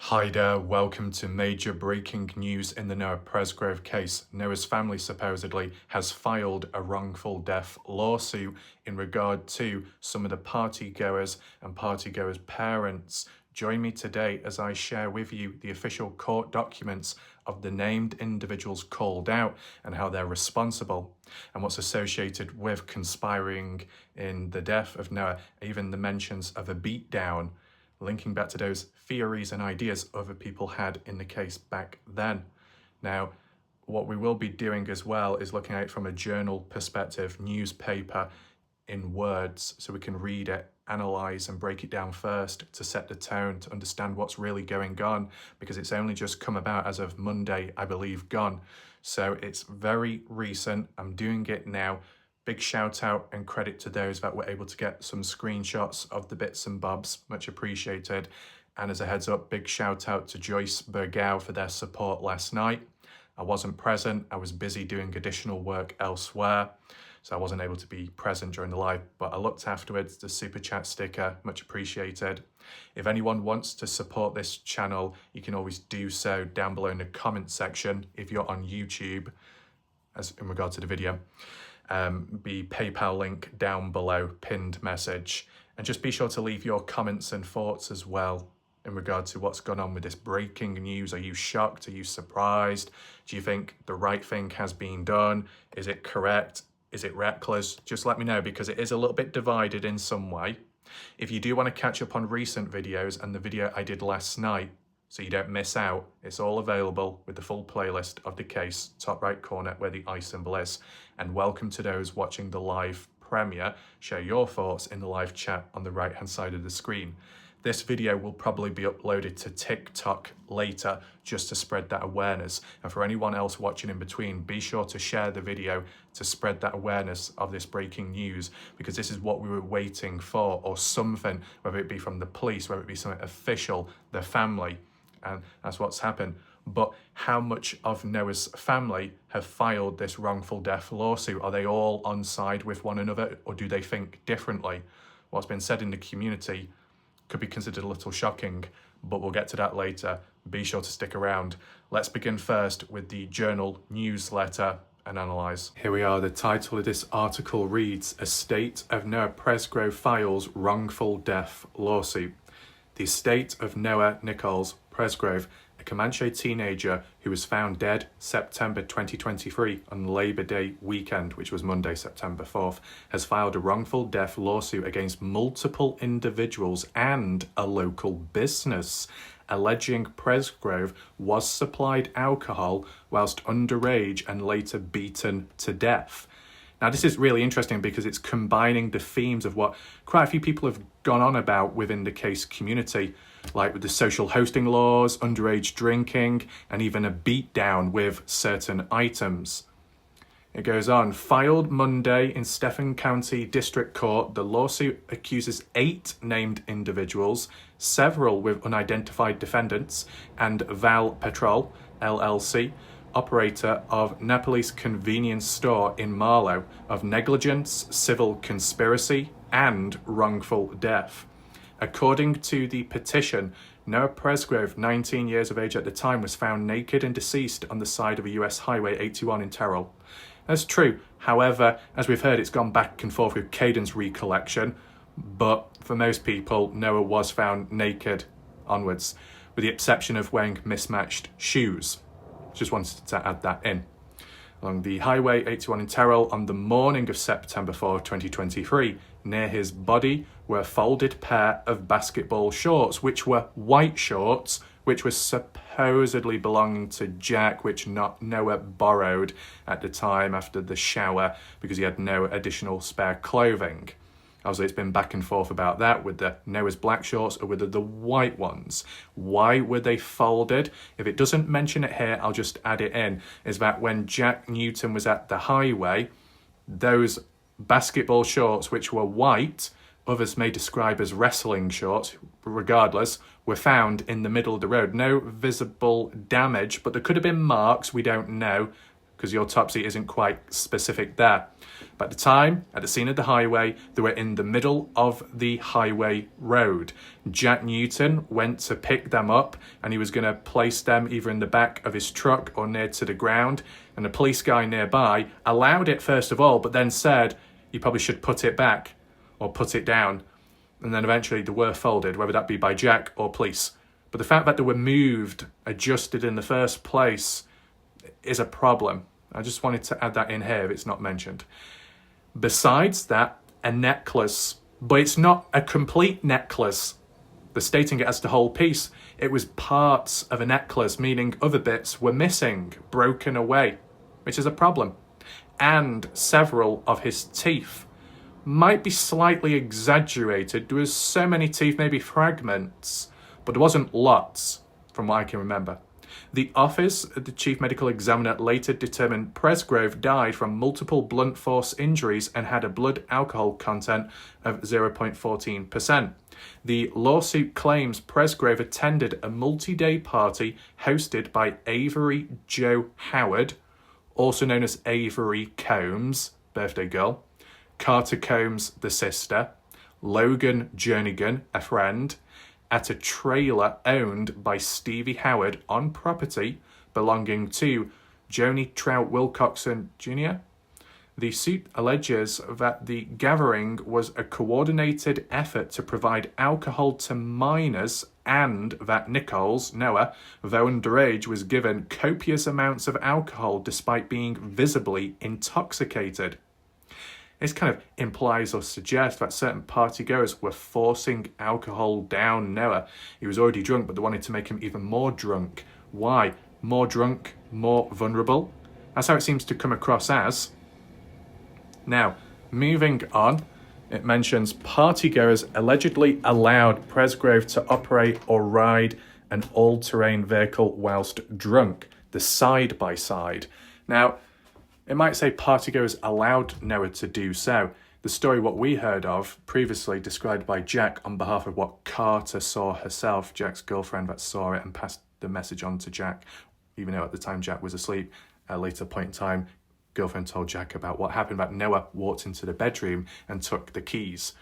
Hi there, welcome to major breaking news in the Noah Presgrove case. Noah's family supposedly has filed a wrongful death lawsuit in regard to some of the partygoers and partygoers' parents. Join me today as I share with you the official court documents of the named individuals called out and how they're responsible and what's associated with conspiring in the death of Noah, even the mentions of a beatdown, linking back to those theories and ideas other people had in the case back then. Now, what we will be doing as well is looking at it from a journal perspective, newspaper in words, so we can read it, analyse and break it down first to set the tone, to understand what's really going on, because it's only just come about as of Monday, I believe, gone. So it's very recent. I'm doing it now. Big shout out and credit to those that were able to get some screenshots of the bits and bobs, much appreciated. And as a heads up, big shout out to Joyce Bergow for their support last night. I wasn't present, I was busy doing additional work elsewhere, so I wasn't able to be present during the live, but I looked afterwards, the super chat sticker, much appreciated. If anyone wants to support this channel, you can always do so down below in the comment section if you're on YouTube, as in regard to the video. The PayPal link down below, pinned message, and just be sure to leave your comments and thoughts as well in regard to what's gone on with this breaking news. Are you shocked? Are you surprised? Do you think the right thing has been done? Is it correct? Is it reckless? Just let me know, because it is a little bit divided in some way. If you do want to catch up on recent videos and the video I did last night, so you don't miss out, it's all available with the full playlist of the case, top right corner where the I symbol is. And welcome to those watching the live premiere. Share your thoughts in the live chat on the right hand side of the screen. This video will probably be uploaded to TikTok later, just to spread that awareness. And for anyone else watching in between, be sure to share the video to spread that awareness of this breaking news, because this is what we were waiting for, or something, whether it be from the police, whether it be something official, the family, and that's what's happened. But how much of Noah's family have filed this wrongful death lawsuit? Are they all on side with one another, or do they think differently? What's been said in the community could be considered a little shocking, but we'll get to that later. Be sure to stick around. Let's begin first with the journal newsletter and analyse. Here we are. The title of this article reads, "Estate of Noah Presgrove files wrongful death lawsuit." The estate of Noah Nichols Presgrove, a Comanche teenager who was found dead September 2023 on Labor Day weekend, which was Monday, September 4th, has filed a wrongful death lawsuit against multiple individuals and a local business, alleging Presgrove was supplied alcohol whilst underage and later beaten to death. Now, this is really interesting because it's combining the themes of what quite a few people have gone on about within the case community, like with the social hosting laws, underage drinking, and even a beatdown with certain items. It goes on. Filed Monday in Stephen County District Court, the lawsuit accuses 8 named individuals, several with unidentified defendants, and Val Petrol, LLC, operator of Nepalese convenience store in Marlow, of negligence, civil conspiracy, and wrongful death. According to the petition, Noah Presgrove, 19 years of age at the time, was found naked and deceased on the side of a US Highway 81 in Terrell. That's true. However, as we've heard, it's gone back and forth with Caden's recollection, but for most people, Noah was found naked onwards, with the exception of wearing mismatched shoes. Just wanted to add that in. Along the Highway 81 in Terrell on the morning of September 4, 2023, near his body were a folded pair of basketball shorts, which were white shorts, which were supposedly belonging to Jack, which Noah borrowed at the time after the shower because he had no additional spare clothing. Obviously, it's been back and forth about that with the Noah's black shorts or with the white ones. Why were they folded? If it doesn't mention it here, I'll just add it in, is that when Jack Newton was at the highway, those basketball shorts, which were white, others may describe as wrestling shorts, regardless, were found in the middle of the road. No visible damage, but there could have been marks, we don't know, because the autopsy isn't quite specific there. But at the time, at the scene of the highway, they were in the middle of the highway road. Jack Newton went to pick them up, and he was going to place them either in the back of his truck or near to the ground. And the police guy nearby allowed it first of all, but then said, you probably should put it back or put it down. And then eventually they were folded, whether that be by Jack or police. But the fact that they were moved, adjusted in the first place, is a problem. I just wanted to add that in here if it's not mentioned. Besides that, a necklace, but it's not a complete necklace. They're stating it as the whole piece. It was parts of a necklace, meaning other bits were missing, broken away, which is a problem. And several of his teeth might be slightly exaggerated. There was so many teeth, maybe fragments, but there wasn't lots, from what I can remember. The office of the chief medical examiner later determined Presgrove died from multiple blunt force injuries and had a blood alcohol content of 0.14%. The lawsuit claims Presgrove attended a multi-day party hosted by Avery Jo Howard, also known as Avery Combs, birthday girl, Carter Combs, the sister, Logan Jernigan, a friend, at a trailer owned by Stevie Howard on property belonging to Joni Trout Wilcoxon Jr. The suit alleges that the gathering was a coordinated effort to provide alcohol to minors and that Nichols, Noah, though underage, was given copious amounts of alcohol despite being visibly intoxicated. This kind of implies or suggests that certain partygoers were forcing alcohol down Noah. He was already drunk, but they wanted to make him even more drunk. Why? More drunk, more vulnerable? That's how it seems to come across as. Now, moving on, it mentions partygoers allegedly allowed Presgrove to operate or ride an all-terrain vehicle whilst drunk, the side-by-side. Now, it might say partygoers allowed Noah to do so. The story what we heard of previously described by Jack on behalf of what Carter saw herself, Jack's girlfriend that saw it and passed the message on to Jack, even though at the time Jack was asleep. At a later point in time, girlfriend told Jack about what happened, that Noah walked into the bedroom and took the keys.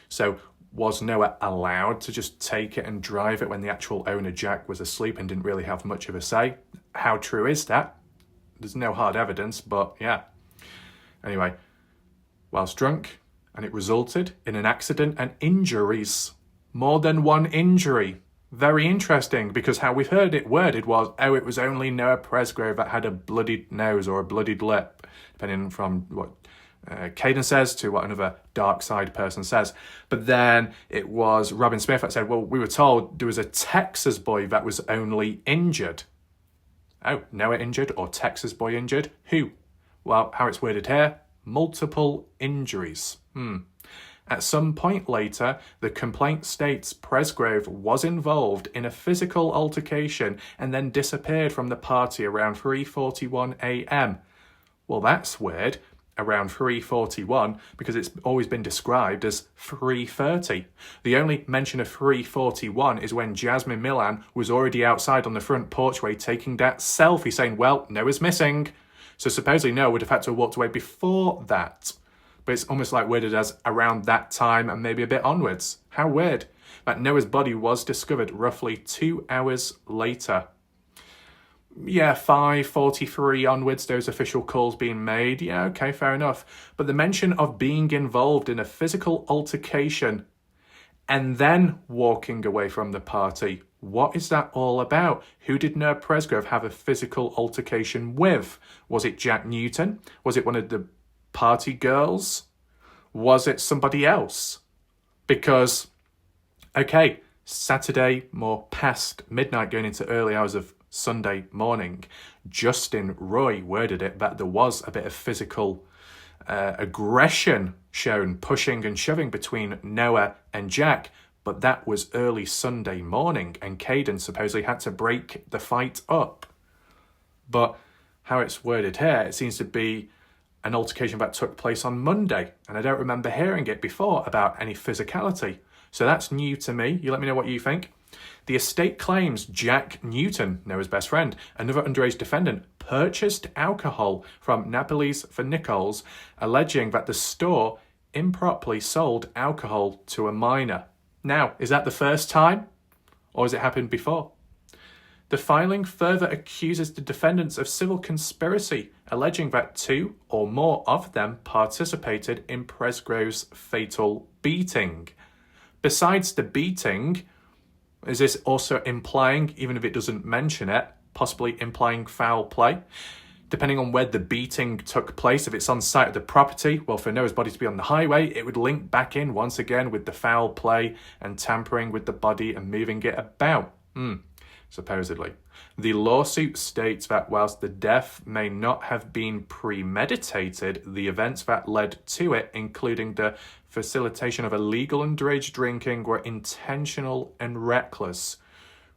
So was Noah allowed to just take it and drive it when the actual owner, Jack, was asleep and didn't really have much of a say? How true is that? There's no hard evidence, but yeah. Anyway, whilst drunk, and it resulted in an accident and injuries. More than one injury. Very interesting, because how we've heard it worded was, oh, it was only Noah Presgrove that had a bloodied nose or a bloodied lip, depending from what Caden says to what another dark side person says. But then it was Robin Smith that said, well, we were told there was a Texas boy that was only injured. Oh, Noah injured or Texas boy injured? Who? Well, how it's worded here, multiple injuries. At some point later, the complaint states Presgrove was involved in a physical altercation and then disappeared from the party around 3:41 a.m. Well, that's weird, around 3:41, because it's always been described as 3:30. The only mention of 3:41 is when Jasmine Millan was already outside on the front porchway taking that selfie saying, well, Noah's missing. So supposedly Noah would have had to have walked away before that. But it's almost like worded as around that time and maybe a bit onwards. How weird. That Noah's body was discovered roughly 2 hours later. Yeah, 5:43 onwards, those official calls being made. Yeah, okay, fair enough. But the mention of being involved in a physical altercation and then walking away from the party, what is that all about? Who did Noah Presgrove have a physical altercation with? Was it Jack Newton? Was it one of the party girls? Was it somebody else? Because, okay, Saturday, more past midnight, going into early hours of Sunday morning, Justin Roy worded it that there was a bit of physical aggression shown, pushing and shoving between Noah and Jack, but that was early Sunday morning and Caden supposedly had to break the fight up. But how it's worded here, it seems to be an altercation that took place on Monday, and I don't remember hearing it before about any physicality. So that's new to me. You let me know what you think. The estate claims Jack Newton, Noah's best friend, another underage defendant, purchased alcohol from Napoli's for Nichols, alleging that the store improperly sold alcohol to a minor. Now, is that the first time? Or has it happened before? The filing further accuses the defendants of civil conspiracy, alleging that 2 or more of them participated in Presgrove's fatal beating. Besides the beating, is this also implying, even if it doesn't mention it, possibly implying foul play? Depending on where the beating took place, if it's on site of the property, well, for Noah's body to be on the highway, it would link back in once again with the foul play and tampering with the body and moving it about. Supposedly. The lawsuit states that whilst the death may not have been premeditated, the events that led to it, including the facilitation of illegal underage drinking, were intentional and reckless.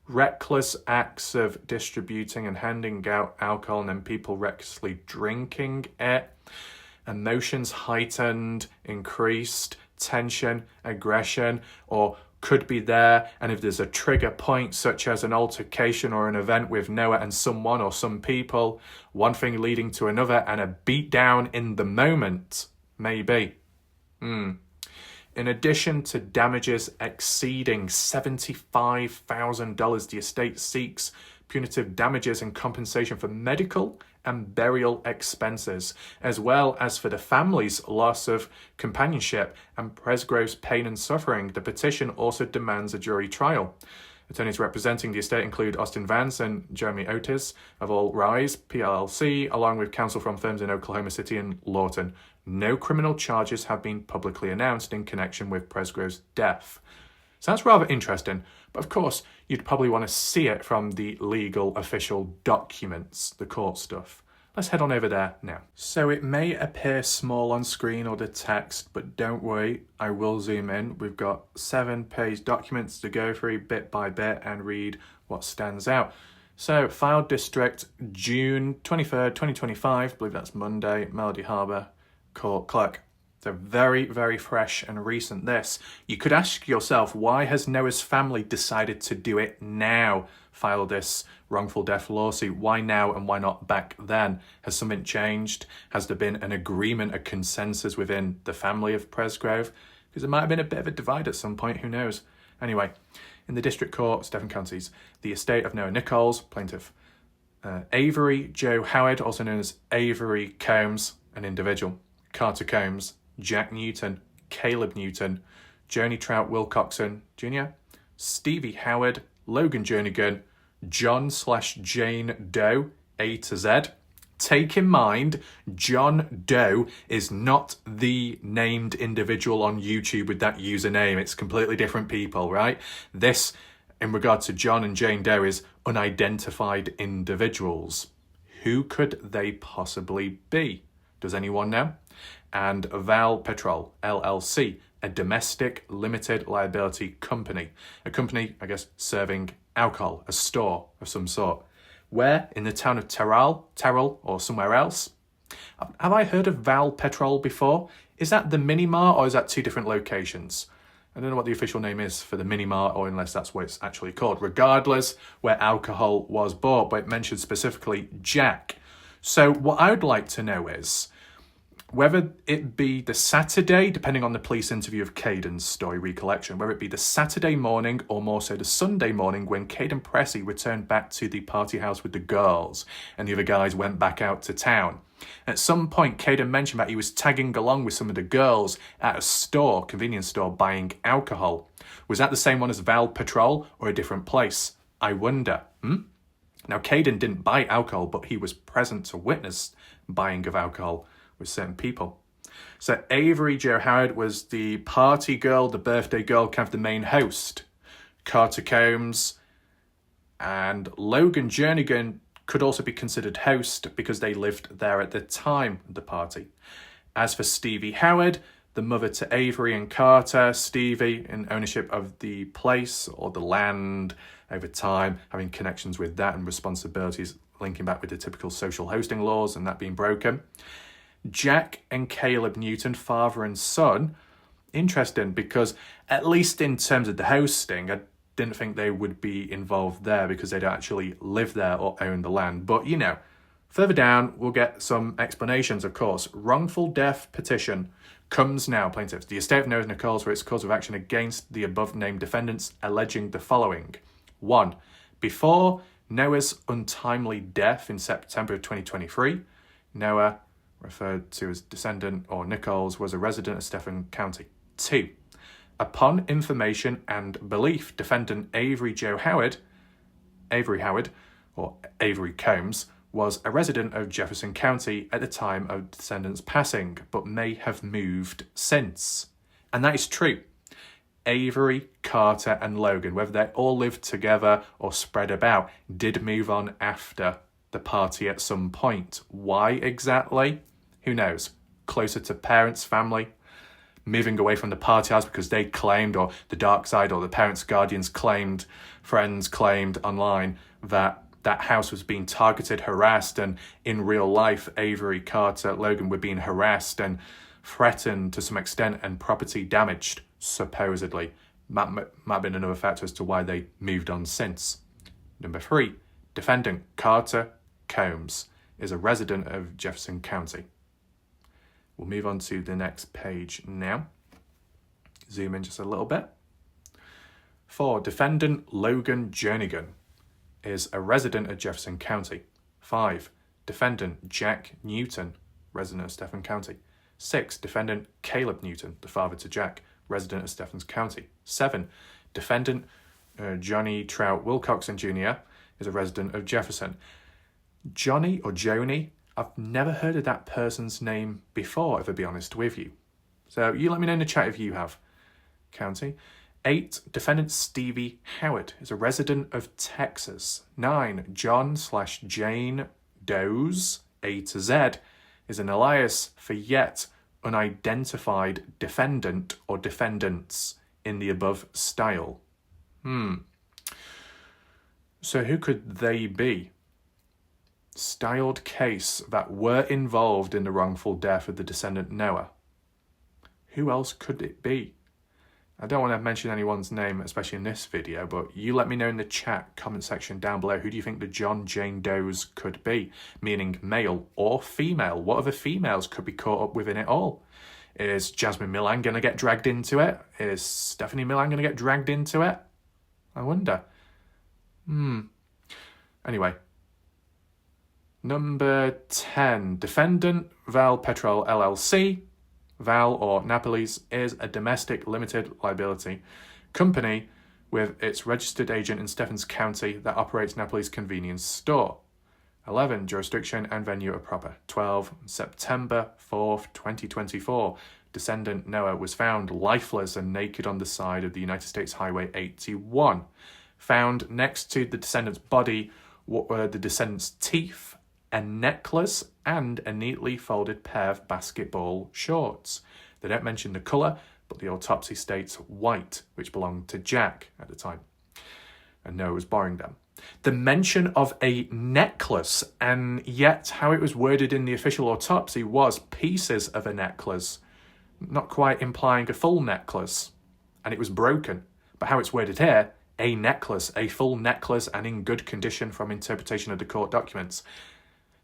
Reckless acts of distributing and handing out alcohol and then people recklessly drinking it. Emotions heightened, increased, tension, aggression, or could be there, and if there's a trigger point such as an altercation or an event with Noah and someone or some people, one thing leading to another and a beat down in the moment, maybe. In addition to damages exceeding $75,000, the estate seeks punitive damages and compensation for medical and burial expenses, as well as for the family's loss of companionship and Presgrove's pain and suffering. The petition also demands a jury trial. Attorneys representing the estate include Austin Vance and Jeremy Otis of All Rise PLLC, along with counsel from firms in Oklahoma City and Lawton. No criminal charges have been publicly announced in connection with Presgrove's death. Sounds rather interesting, but of course, you'd probably want to see it from the legal official documents, the court stuff. Let's head on over there now. So it may appear small on screen or the text, but don't worry, I will zoom in. We've got 7-page documents to go through bit by bit and read what stands out. So, File District, June 23rd, 2025, I believe that's Monday, Melody Harbour, Court Clerk. So very, very fresh and recent this. You could ask yourself, why has Noah's family decided to do it now? File this wrongful death lawsuit. Why now and why not back then? Has something changed? Has there been an agreement, a consensus within the family of Presgrove? Because there might have been a bit of a divide at some point, who knows? Anyway, in the District Court, Stephen Counties, the estate of Noah Nichols, plaintiff. Avery Joe Howard, also known as Avery Combs, an individual. Carter Combs, Jack Newton, Caleb Newton, Joni Trout Wilcoxon Jr., Stevie Howard, Logan Jernigan, John/Jane Doe, A to Z. Take in mind, John Doe is not the named individual on YouTube with that username. It's completely different people, right? This, in regard to John and Jane Doe, is unidentified individuals. Who could they possibly be? Does anyone know? And Val Petrol, LLC, a domestic limited liability company. A company, I guess, serving alcohol, a store of some sort. Where? In the town of Terrell, or somewhere else? Have I heard of Val Petrol before? Is that the mini-mart or is that 2 different locations? I don't know what the official name is for the mini-mart, or unless that's what it's actually called. Regardless, where alcohol was bought, but it mentions specifically Jack. So what I would like to know is whether it be the Saturday, depending on the police interview of Caden's story recollection, whether it be the Saturday morning or more so the Sunday morning when Caden Pressey returned back to the party house with the girls and the other guys went back out to town. At some point, Caden mentioned that he was tagging along with some of the girls at a store, convenience store, buying alcohol. Was that the same one as Val Patrol or a different place? I wonder. Now, Caden didn't buy alcohol, but he was present to witness buying of alcohol with certain people. So Avery Joe Howard was the party girl, the birthday girl, kind of the main host. Carter Combs and Logan Jernigan could also be considered host because they lived there at the time of the party. As for Stevie Howard, the mother to Avery and Carter, Stevie in ownership of the place or the land over time, having connections with that and responsibilities linking back with the typical social hosting laws and that being broken. Jack and Caleb Newton, father and son. Interesting, because at least in terms of the hosting, I didn't think they would be involved there because they don't actually live there or own the land. But, further down, we'll get some explanations, of course. Wrongful death petition comes now, plaintiffs. The estate of Noah and Nichols for its cause of action against the above-named defendants, alleging the following. 1. Before Noah's untimely death in September of 2023, Noah, referred to as descendant or Nichols, was a resident of Stephen County. 2. Upon information and belief, defendant Avery Howard, or Avery Combs, was a resident of Jefferson County at the time of descendant's passing, but may have moved since. And that is true. Avery, Carter, and Logan, whether they all lived together or spread about, did move on after the party at some point. Why exactly? Who knows? Closer to parents, family, moving away from the party house because they claimed, or the dark side, or the parents' guardians claimed, friends claimed online that that house was being targeted, harassed, and in real life, Avery, Carter, Logan were being harassed and threatened to some extent and property damaged, supposedly. Might have been another factor as to why they moved on since. Number 3, defendant Carter Combs is a resident of Jefferson County. We'll move on to the next page now. Zoom in just a little bit. 4, defendant Logan Jernigan is a resident of Jefferson County. 5, defendant Jack Newton, resident of Stephen County. 6, defendant Caleb Newton, the father to Jack, resident of Stephens County. 7, defendant Johnny Trout Wilcoxon Jr. is a resident of Jefferson. Johnny or Joni, I've never heard of that person's name before, if I'll be honest with you. So you let me know in the chat if you have. County. 8, defendant Stevie Howard is a resident of Texas. 9, John/Jane Doe's A to Z is an alias for yet unidentified defendant or defendants in the above style. So who could they be? Styled case that were involved in the wrongful death of the descendant Noah. Who else could it be? I don't want to mention anyone's name, especially in this video, but you let me know in the chat comment section down below. Who do you think the John Jane Does could be? Meaning male or female. What other females could be caught up within it all? Is Jasmine Milan going to get dragged into it? Is Stephanie Milan going to get dragged into it? I wonder. Anyway. Number 10. Defendant Val Petrol LLC. Val, or Napoli's, is a domestic limited liability company with its registered agent in Stephens County that operates Napoli's convenience store. 11. Jurisdiction and venue are proper. 12. September 4th, 2024. Descendant Noah was found lifeless and naked on the side of the United States Highway 81. Found next to the descendant's body were the descendant's teeth, a necklace, and a neatly folded pair of basketball shorts. They don't mention the colour, but the autopsy states white, which belonged to Jack at the time, and Noah was borrowing them. The mention of a necklace, and yet how it was worded in the official autopsy was pieces of a necklace, not quite implying a full necklace, and it was broken. But how it's worded here, a necklace, a full necklace, and in good condition from interpretation of the court documents.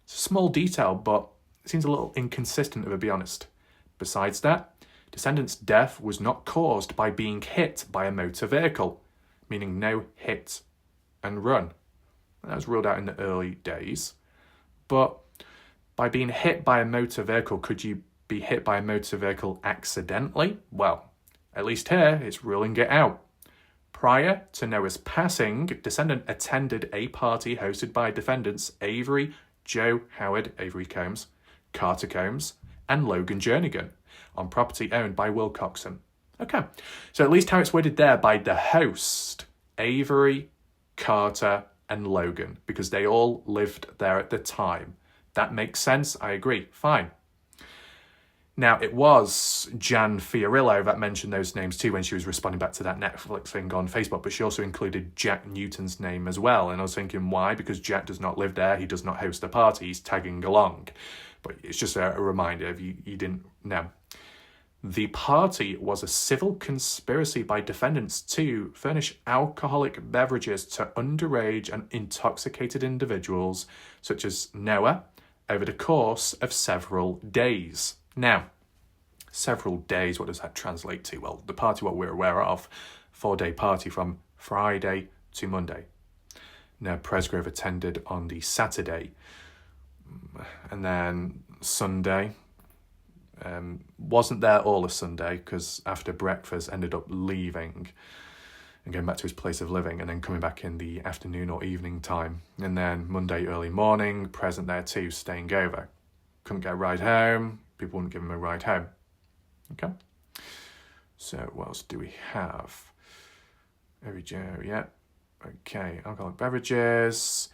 It's a small detail, but it seems a little inconsistent, if I'll be honest. Besides that, descendant's death was not caused by being hit by a motor vehicle, meaning no hit and run. That was ruled out in the early days. But by being hit by a motor vehicle, could you be hit by a motor vehicle accidentally? Well, at least here, it's ruling it out. Prior to Noah's passing, descendant attended a party hosted by defendants Avery Joe Howard, Avery Combs, Carter Combs, and Logan Jernigan on property owned by Wilcoxon. Okay, so at least how it's worded there by the host, Avery, Carter, and Logan, because they all lived there at the time. That makes sense, I agree, fine. Now, it was Jan Fiorillo that mentioned those names too when she was responding back to that Netflix thing on Facebook, but she also included Jack Newton's name as well. And I was thinking, why? Because Jack does not live there. He does not host a party. He's tagging along. But it's just a reminder if you didn't know. The party was a civil conspiracy by defendants to furnish alcoholic beverages to underage and intoxicated individuals, such as Noah, over the course of several days. Now, several days, what does that translate to? Well, the party, what we're aware of, 4-day party from Friday to Monday. Now, Presgrove attended on the Saturday, and then Sunday. Wasn't there all of Sunday, because after breakfast ended up leaving and going back to his place of living, and then coming back in the afternoon or evening time. And then Monday early morning, present there too, staying over. Couldn't get a ride home, people wouldn't give him a ride home. Okay, so what else do we have? Every Joe, yeah. Okay, alcoholic beverages.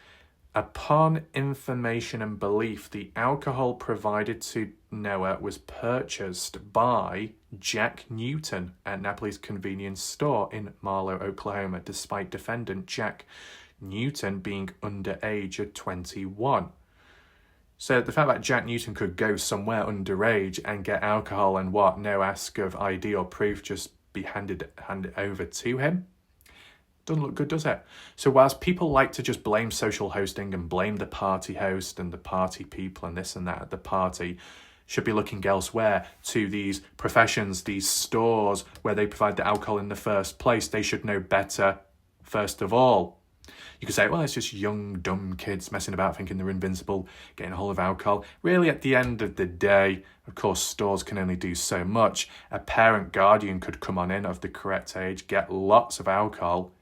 Upon information and belief, the alcohol provided to Noah was purchased by Jack Newton at Napoli's convenience store in Marlow, Oklahoma, despite defendant Jack Newton being underage at 21. So the fact that Jack Newton could go somewhere underage and get alcohol and no ask of ID or proof, just be handed over to him, doesn't look good, does it? So whilst people like to just blame social hosting and blame the party host and the party people and this and that at the party, should be looking elsewhere to these professions, these stores where they provide the alcohol in the first place. They should know better first of all. You could say, well, it's just young, dumb kids messing about thinking they're invincible, getting a hold of alcohol. Really, at the end of the day, of course, stores can only do so much. A parent guardian could come on in of the correct age, get lots of alcohol,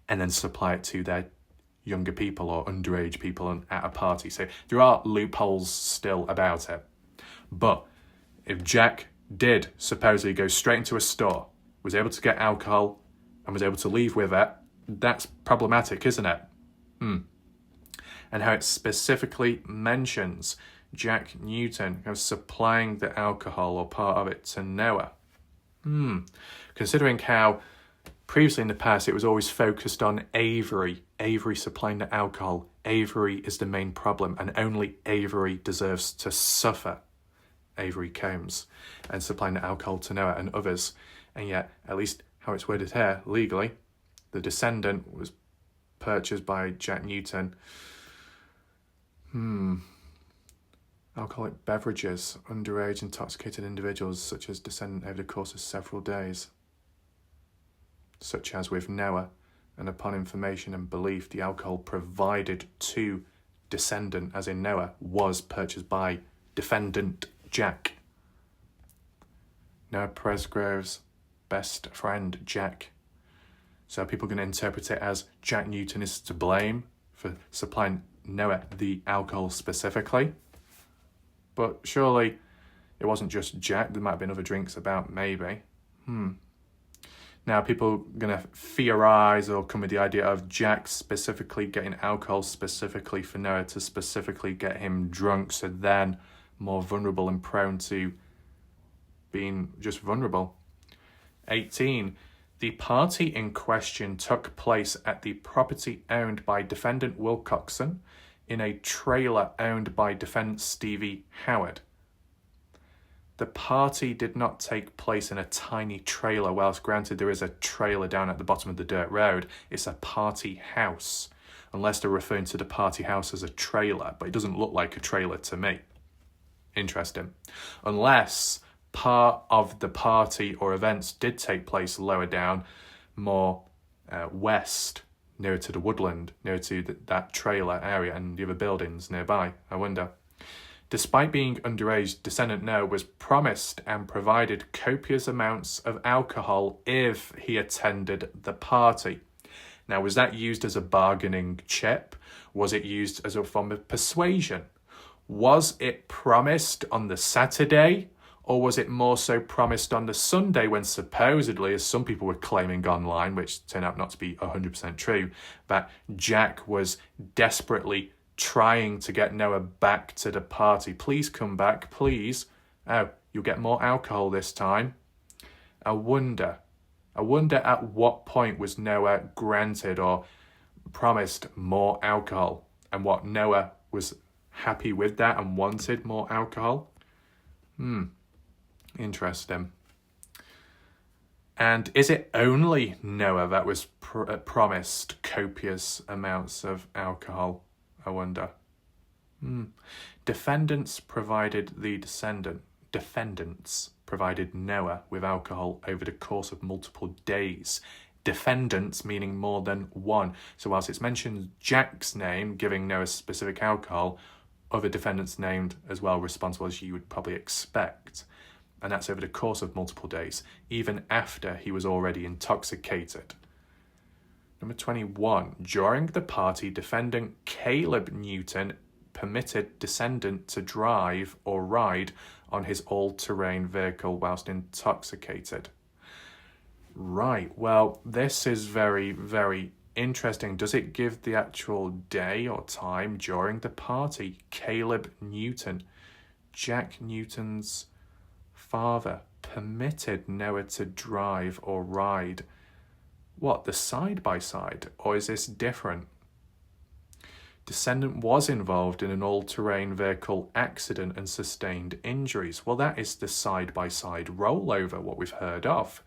and then supply it to their younger people or underage people at a party. So there are loopholes still about it. But if Jack did supposedly go straight into a store, was able to get alcohol, and was able to leave with it, that's problematic, isn't it? And how it specifically mentions Jack Newton as supplying the alcohol or part of it to Noah. Considering how previously in the past it was always focused on Avery supplying the alcohol. Avery is the main problem, and only Avery deserves to suffer. Avery Combs, and supplying the alcohol to Noah and others. And yet, at least how it's worded here, legally, the descendant was purchased by Jack Newton. Alcoholic beverages, underage intoxicated individuals, such as descendant over the course of several days. Such as with Noah, and upon information and belief, the alcohol provided to descendant, as in Noah, was purchased by defendant Jack. Noah Presgrove's best friend, Jack. So people are going to interpret it as Jack Newton is to blame for supplying Noah the alcohol specifically. But surely it wasn't just Jack. There might have been other drinks about, maybe. Now people are going to theorize or come with the idea of Jack specifically getting alcohol specifically for Noah to specifically get him drunk, so then more vulnerable and prone to being just vulnerable. 18. The party in question took place at the property owned by defendant Wilcoxon in a trailer owned by defendant Stevie Howard. The party did not take place in a tiny trailer. Whilst granted there is a trailer down at the bottom of the dirt road, it's a party house. Unless they're referring to the party house as a trailer, but it doesn't look like a trailer to me. Interesting. Unless part of the party or events did take place lower down, more west, nearer to the woodland, nearer to that trailer area and the other buildings nearby, I wonder. Despite being underage, descendant Noah was promised and provided copious amounts of alcohol if he attended the party. Now, was that used as a bargaining chip? Was it used as a form of persuasion? Was it promised on the Saturday, or was it more so promised on the Sunday when supposedly, as some people were claiming online, which turned out not to be 100% true, that Jack was desperately trying to get Noah back to the party. Please come back, please. Oh, you'll get more alcohol this time. I wonder at what point was Noah granted or promised more alcohol, and what Noah was happy with that and wanted more alcohol. Interesting. And is it only Noah that was promised copious amounts of alcohol, I wonder? Defendants provided Noah with alcohol over the course of multiple days. Defendants meaning more than one. So whilst it's mentioned Jack's name, giving Noah specific alcohol, other defendants named as well, responsible as you would probably expect. And that's over the course of multiple days, even after he was already intoxicated. Number 21. During the party, defendant Caleb Newton permitted descendant to drive or ride on his all-terrain vehicle whilst intoxicated. Right, well, this is very, very interesting. Does it give the actual day or time during the party? Caleb Newton, Jack Newton's father, permitted Noah to drive or ride. What, the side-by-side? Or is this different? Descendant was involved in an all-terrain vehicle accident and sustained injuries. Well, that is the side-by-side rollover, what we've heard of.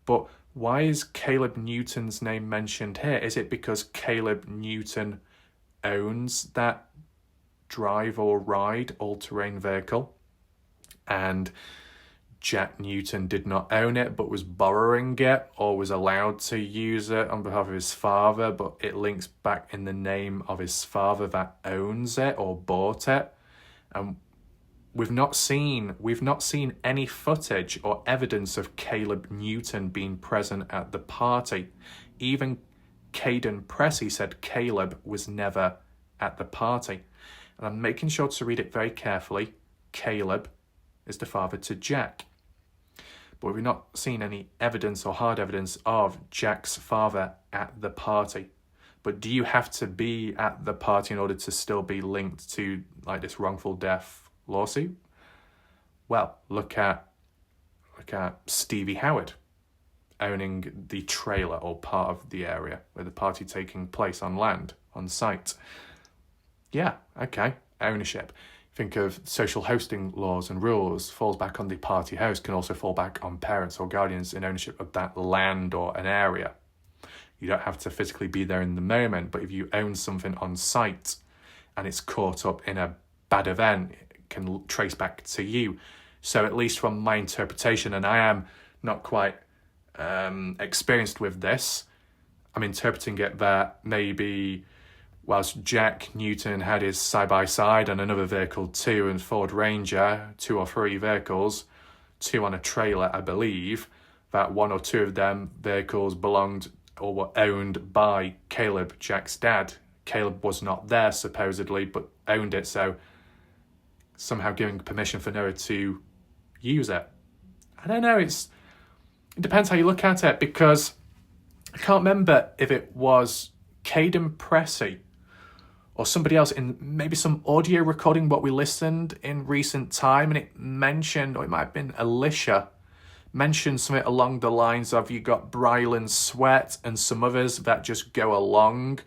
But why is Caleb Newton's name mentioned here? Is it because Caleb Newton owns that drive or ride all-terrain vehicle, and Jack Newton did not own it but was borrowing it or was allowed to use it on behalf of his father, but it links back in the name of his father that owns it or bought it? And we've not seen any footage or evidence of Caleb Newton being present at the party. Even Caden Pressey said Caleb was never at the party. And I'm making sure to read it very carefully. Caleb is the father to Jack. But we've not seen any evidence or hard evidence of Jack's father at the party. But do you have to be at the party in order to still be linked to like this wrongful death lawsuit? Well, look at Stevie Howard owning the trailer or part of the area where the party taking place on land, on site. Yeah, okay, ownership. Think of social hosting laws and rules, falls back on the party host, can also fall back on parents or guardians in ownership of that land or an area. You don't have to physically be there in the moment, but if you own something on site and it's caught up in a bad event, it can trace back to you. So at least from my interpretation, and I am not quite experienced with this, I'm interpreting it that maybe whilst Jack Newton had his side-by-side and another vehicle too, and Ford Ranger, 2 or 3 vehicles, 2 on a trailer, I believe, that 1 or 2 of them vehicles belonged or were owned by Caleb, Jack's dad. Caleb was not there, supposedly, but owned it, so somehow giving permission for Noah to use it. I don't know, it depends how you look at it, because I can't remember if it was Caden Pressey or somebody else in maybe some audio recording what we listened in recent time, and it mentioned, or it might have been Alicia, mentioned something along the lines of you got Brylan Sweat and some others that just go along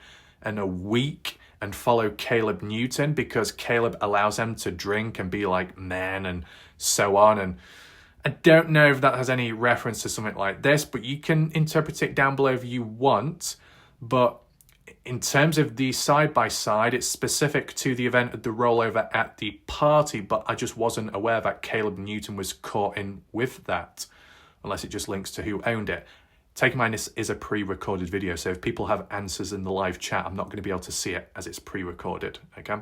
and a week and follow Caleb Newton because Caleb allows them to drink and be like men and so on. And I don't know if that has any reference to something like this, but you can interpret it down below if you want. But in terms of the side-by-side, it's specific to the event of the rollover at the party, but I just wasn't aware that Caleb Newton was caught in with that, unless it just links to who owned it. Take in mind, this is a pre-recorded video, so if people have answers in the live chat, I'm not going to be able to see it as it's pre-recorded, okay?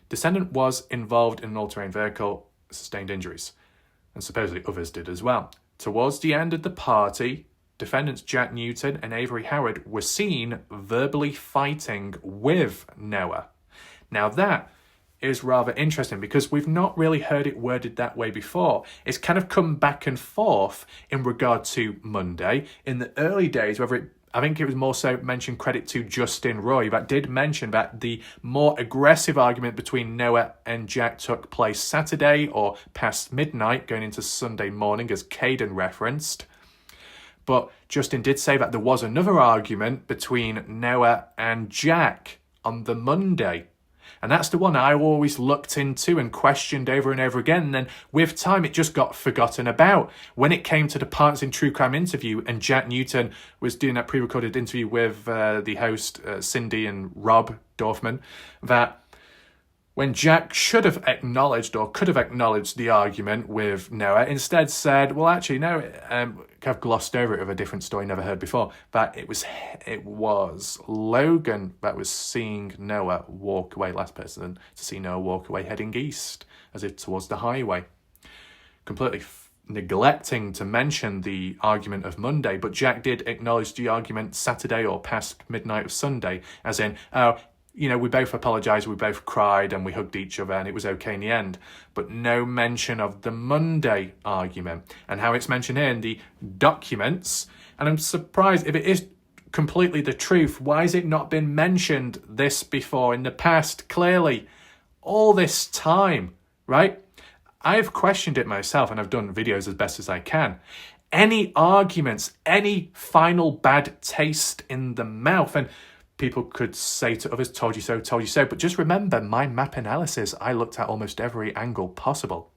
Descendant was involved in an all-terrain vehicle, sustained injuries, and supposedly others did as well. Towards the end of the party, defendants Jack Newton and Avery Howard were seen verbally fighting with Noah. Now that is rather interesting because we've not really heard it worded that way before. It's kind of come back and forth in regard to Monday. In the early days, I think it was more so mentioned credit to Justin Roy, that did mention that the more aggressive argument between Noah and Jack took place Saturday or past midnight going into Sunday morning, as Caden referenced. But Justin did say that there was another argument between Noah and Jack on the Monday. And that's the one I always looked into and questioned over and over again. And then with time, it just got forgotten about. When it came to the Partners in True Crime interview and Jack Newton was doing that pre-recorded interview with the host, Cindy and Rob Dorfman, that when Jack should have acknowledged or could have acknowledged the argument with Noah, instead said, well, actually, no, I've glossed over it with a different story never heard before, that it was Logan that was seeing Noah walk away, last person to see Noah walk away heading east, as if towards the highway. Completely neglecting to mention the argument of Monday, but Jack did acknowledge the argument Saturday or past midnight of Sunday, as in, oh, you know, we both apologised, we both cried and we hugged each other and it was okay in the end. But no mention of the Monday argument and how it's mentioned here in the documents. And I'm surprised, if it is completely the truth, why has it not been mentioned this before in the past? Clearly, all this time, right? I've questioned it myself and I've done videos as best as I can. Any arguments, any final bad taste in the mouth, and people could say to others, told you so, but just remember my map analysis, I looked at almost every angle possible.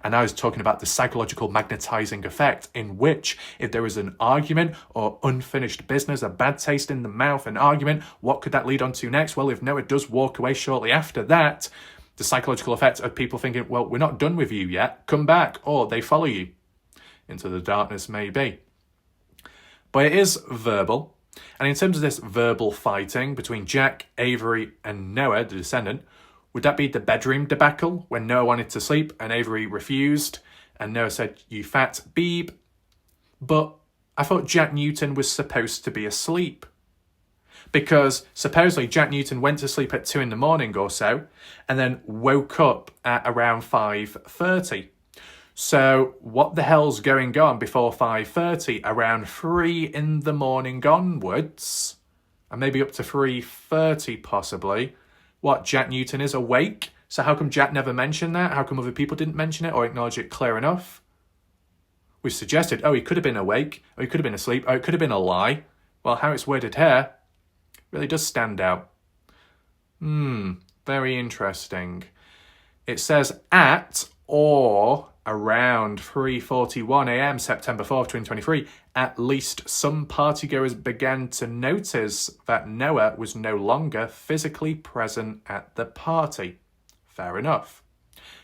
And I was talking about the psychological magnetizing effect, in which if there is an argument or unfinished business, a bad taste in the mouth, an argument, what could that lead on to next? Well, if Noah does walk away shortly after that, the psychological effect of people thinking, well, we're not done with you yet, come back, or they follow you into the darkness, maybe. But it is verbal. And in terms of this verbal fighting between Jack, Avery and Noah, the descendant, would that be the bedroom debacle when Noah wanted to sleep and Avery refused and Noah said, you fat beeb? But I thought Jack Newton was supposed to be asleep. Because supposedly Jack Newton went to sleep at 2 a.m. or so and then woke up at around 5:30. So what the hell's going on before 5:30, around 3 a.m. onwards, and maybe up to 3:30 possibly? What, Jack Newton is awake? So how come Jack never mentioned that? How come other people didn't mention it or acknowledge it clear enough? We suggested, oh, he could have been awake, or he could have been asleep, or it could have been a lie. Well, how it's worded here really does stand out. Very interesting. It says at or around 3:41 a.m. September 4th, 2023, at least some partygoers began to notice that Noah was no longer physically present at the party. Fair enough.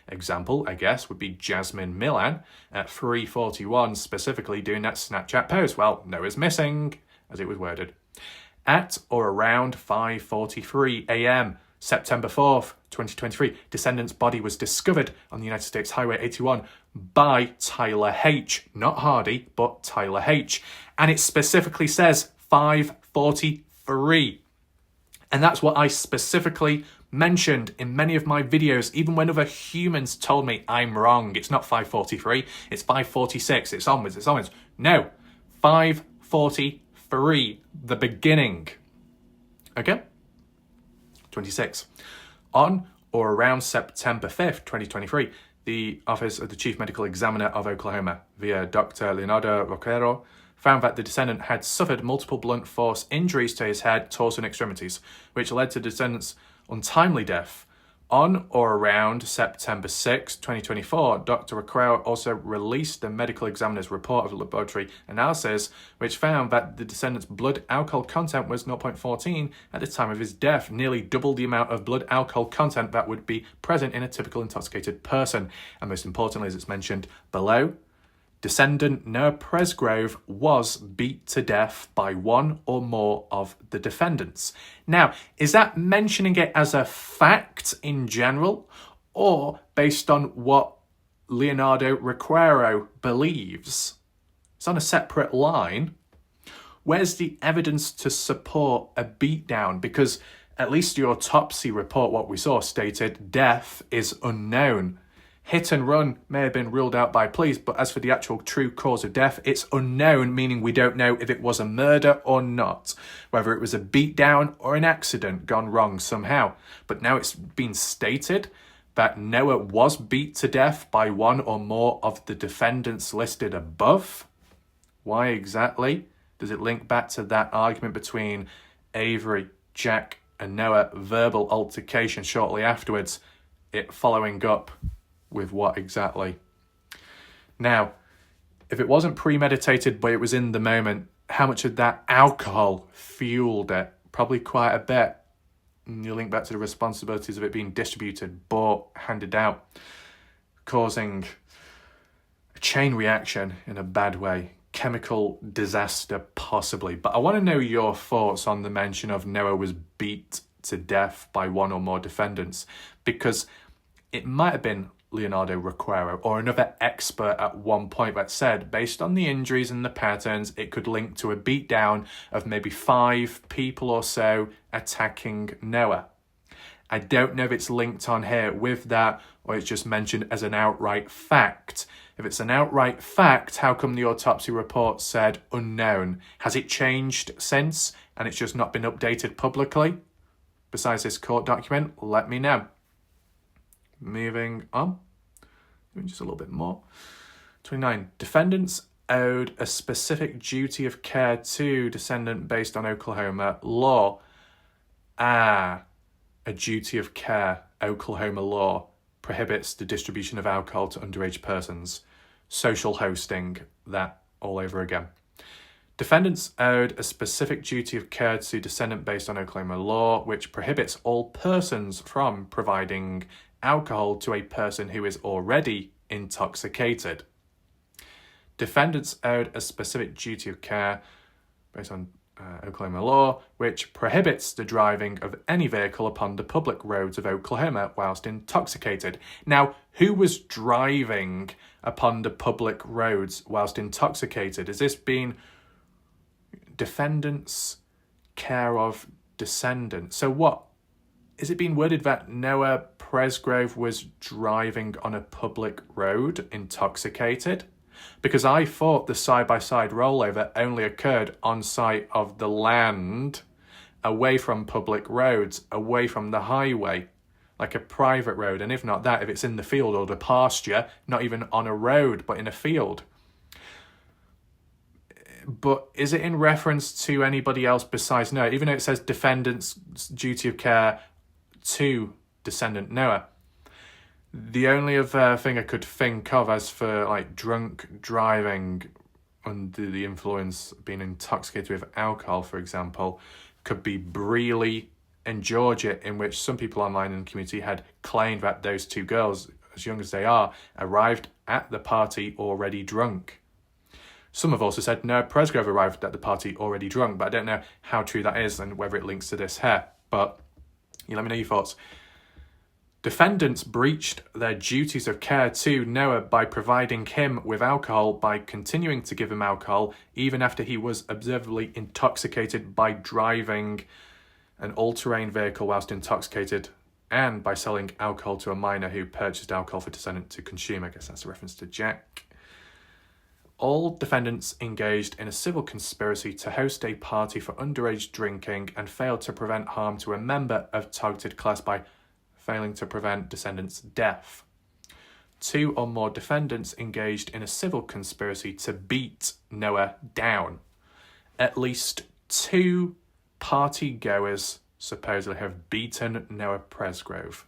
Example, I guess, would be Jasmine Milan at 3:41 specifically doing that Snapchat post. Well, Noah's missing, as it was worded. At or around 5:43 a.m. September 4th, 2023, descendant's body was discovered on the United States Highway 81 by Tyler H. Not Hardy, but Tyler H. And it specifically says 5:43. And that's what I specifically mentioned in many of my videos, even when other humans told me I'm wrong. It's not 5:43, it's 5:46, it's onwards. No, 5:43, the beginning. Okay? 26. On or around September 5th, 2023, the Office of the Chief Medical Examiner of Oklahoma, via Dr. Leonardo Roquero, found that the descendant had suffered multiple blunt force injuries to his head, torso and extremities, which led to the descendant's untimely death. On or around September 6, 2024, Dr. Roquero also released the medical examiner's report of laboratory analysis, which found that the descendant's blood alcohol content was 0.14 at the time of his death, nearly double the amount of blood alcohol content that would be present in a typical intoxicated person. And most importantly, as it's mentioned below, descendant Noah Presgrove was beat to death by one or more of the defendants. Now, is that mentioning it as a fact in general, or based on what Leonardo Roquero believes? It's on a separate line. Where's the evidence to support a beatdown? Because at least the autopsy report, what we saw, stated death is unknown. Hit and run may have been ruled out by police, but as for the actual true cause of death, it's unknown, meaning we don't know if it was a murder or not, whether it was a beatdown or an accident gone wrong somehow. But now it's been stated that Noah was beat to death by one or more of the defendants listed above. Why exactly? Does it link back to that argument between Avery, Jack, and Noah verbal altercation shortly afterwards, it following up with what exactly? Now, if it wasn't premeditated but it was in the moment, how much of that alcohol fueled it? Probably quite a bit. And you link back to the responsibilities of it being distributed, bought, handed out, causing a chain reaction in a bad way. Chemical disaster, possibly. But I want to know your thoughts on the mention of Noah was beat to death by one or more defendants, because it might have been Leonardo Requero or another expert at one point that said, based on the injuries and the patterns, it could link to a beatdown of maybe 5 people or so attacking Noah. I don't know if it's linked on here with that or it's just mentioned as an outright fact. If it's an outright fact, how come the autopsy report said unknown? Has it changed since and it's just not been updated publicly? Besides this court document, let me know. Moving on, just a little bit more. 29. Defendants owed a specific duty of care to descendant based on Oklahoma law. A duty of care. Oklahoma law prohibits the distribution of alcohol to underage persons. Social hosting, that all over again. Defendants owed a specific duty of care to descendant based on Oklahoma law, which prohibits all persons from providing alcohol to a person who is already intoxicated. Defendants owed a specific duty of care based on Oklahoma law, which prohibits the driving of any vehicle upon the public roads of Oklahoma whilst intoxicated. Now, who was driving upon the public roads whilst intoxicated? Is this being defendants' care of descendants? So what? Is it being worded that Noah Presgrove was driving on a public road intoxicated? Because I thought the side-by-side rollover only occurred on site of the land, away from public roads, away from the highway, like a private road. And if not that, if it's in the field or the pasture, not even on a road, but in a field. But is it in reference to anybody else besides Noah? Even though it says defendant's duty of care to descendant Noah. The only other thing I could think of as for like drunk driving under the influence, being intoxicated with alcohol, for example, could be Brealey and Georgia, in which some people online in the community had claimed that those 2 girls, as young as they are, arrived at the party already drunk. Some have also said no, Presgrove arrived at the party already drunk, but I don't know how true that is and whether it links to this here. But you let me know your thoughts. Defendants breached their duties of care to Noah by providing him with alcohol, by continuing to give him alcohol, even after he was observably intoxicated by driving an all-terrain vehicle whilst intoxicated, and by selling alcohol to a minor who purchased alcohol for descendant to consume. I guess that's a reference to Jack. All defendants engaged in a civil conspiracy to host a party for underage drinking and failed to prevent harm to a member of targeted class by failing to prevent descendants' death. 2 or more defendants engaged in a civil conspiracy to beat Noah down. At least 2 partygoers supposedly have beaten Noah Presgrove.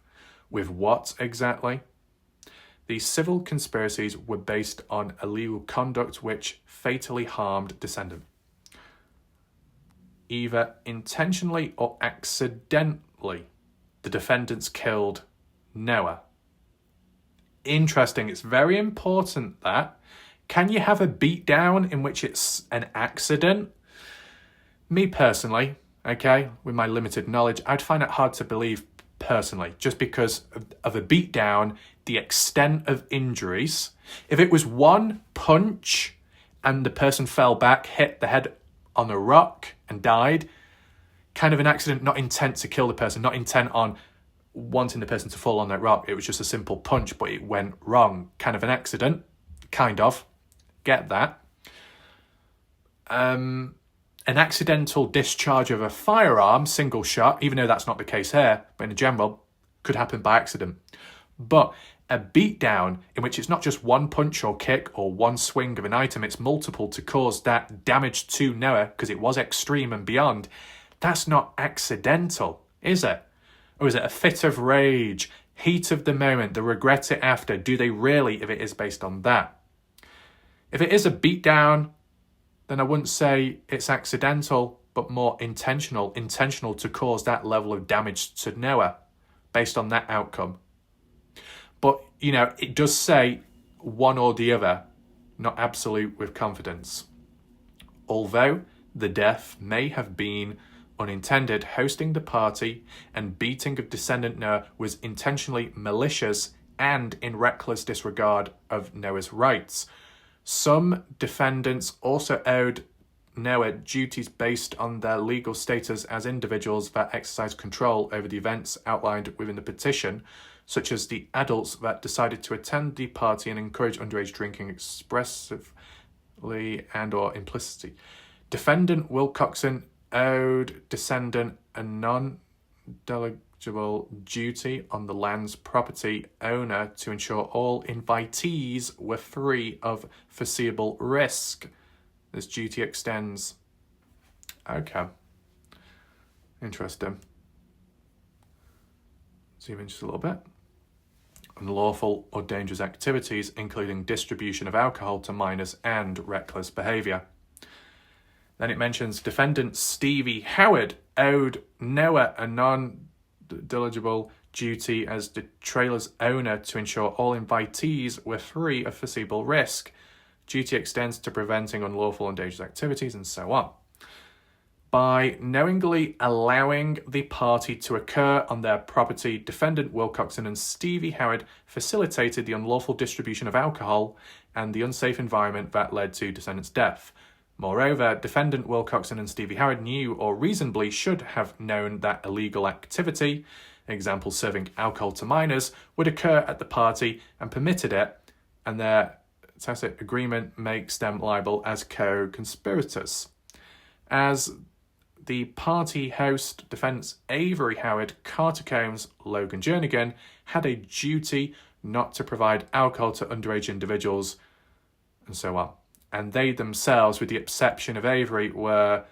With what exactly? These civil conspiracies were based on illegal conduct which fatally harmed descendant, either intentionally or accidentally. The defendants killed Noah. Interesting. It's very important that. Can you have a beatdown in which it's an accident? Me personally, okay, with my limited knowledge, I'd find it hard to believe personally, just because of a beatdown, the extent of injuries. If it was one punch and the person fell back, hit the head on a rock and died, kind of an accident, not intent to kill the person, not intent on wanting the person to fall on that rock. It was just a simple punch, but it went wrong. Kind of an accident, kind of. Get that. An accidental discharge of a firearm, single shot, even though that's not the case here, but in general, could happen by accident. But a beatdown in which it's not just one punch or kick or one swing of an item, it's multiple to cause that damage to Noah, because it was extreme and beyond, that's not accidental. Is it? Or is it a fit of rage, heat of the moment, they regret it after? Do they really, if it is based on that? If it is a beatdown, then I wouldn't say it's accidental, but more intentional to cause that level of damage to Noah based on that outcome. But, it does say one or the other, not absolute with confidence. Although the death may have been unintended, hosting the party and beating of descendant Noah was intentionally malicious and in reckless disregard of Noah's rights. Some defendants also owed Noah duties based on their legal status as individuals that exercise control over the events outlined within the petition, such as the adults that decided to attend the party and encourage underage drinking expressively and or implicitly. Defendant Wilcoxon owed descendant a non-delegible duty on the land's property owner to ensure all invitees were free of foreseeable risk. This duty extends. Okay. Interesting. Zoom in just a little bit. Unlawful or dangerous activities, including distribution of alcohol to minors and reckless behaviour. Then it mentions defendant Stevie Howard owed Noah a non-delegible duty as the trailer's owner to ensure all invitees were free of foreseeable risk. Duty extends to preventing unlawful and dangerous activities, and so on. By knowingly allowing the party to occur on their property, defendant Wilcoxon and Stevie Howard facilitated the unlawful distribution of alcohol and the unsafe environment that led to descendant's death. Moreover, defendant Wilcoxon and Stevie Howard knew or reasonably should have known that illegal activity, example serving alcohol to minors, would occur at the party and permitted it, and their tacit agreement makes them liable as co-conspirators. As the party host, defendants Avery Howard, Carter Combs, Logan Jernigan had a duty not to provide alcohol to underage individuals, and so on. And they themselves, with the exception of Avery, were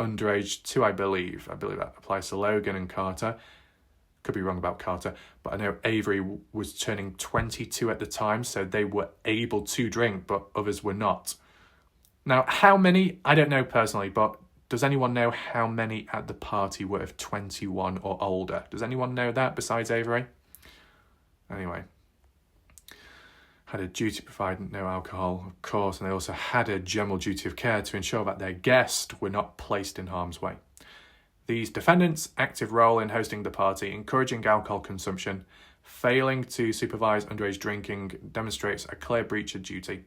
underage too, I believe. I believe that applies to Logan and Carter. Could be wrong about Carter, but I know Avery was turning 22 at the time, so they were able to drink, but others were not. Now, how many? I don't know personally, but does anyone know how many at the party were of 21 or older? Does anyone know that besides Avery? Anyway, had a duty to provide no alcohol, of course, and they also had a general duty of care to ensure that their guests were not placed in harm's way. These defendants' active role in hosting the party, encouraging alcohol consumption, failing to supervise underage drinking demonstrates a clear breach of duty.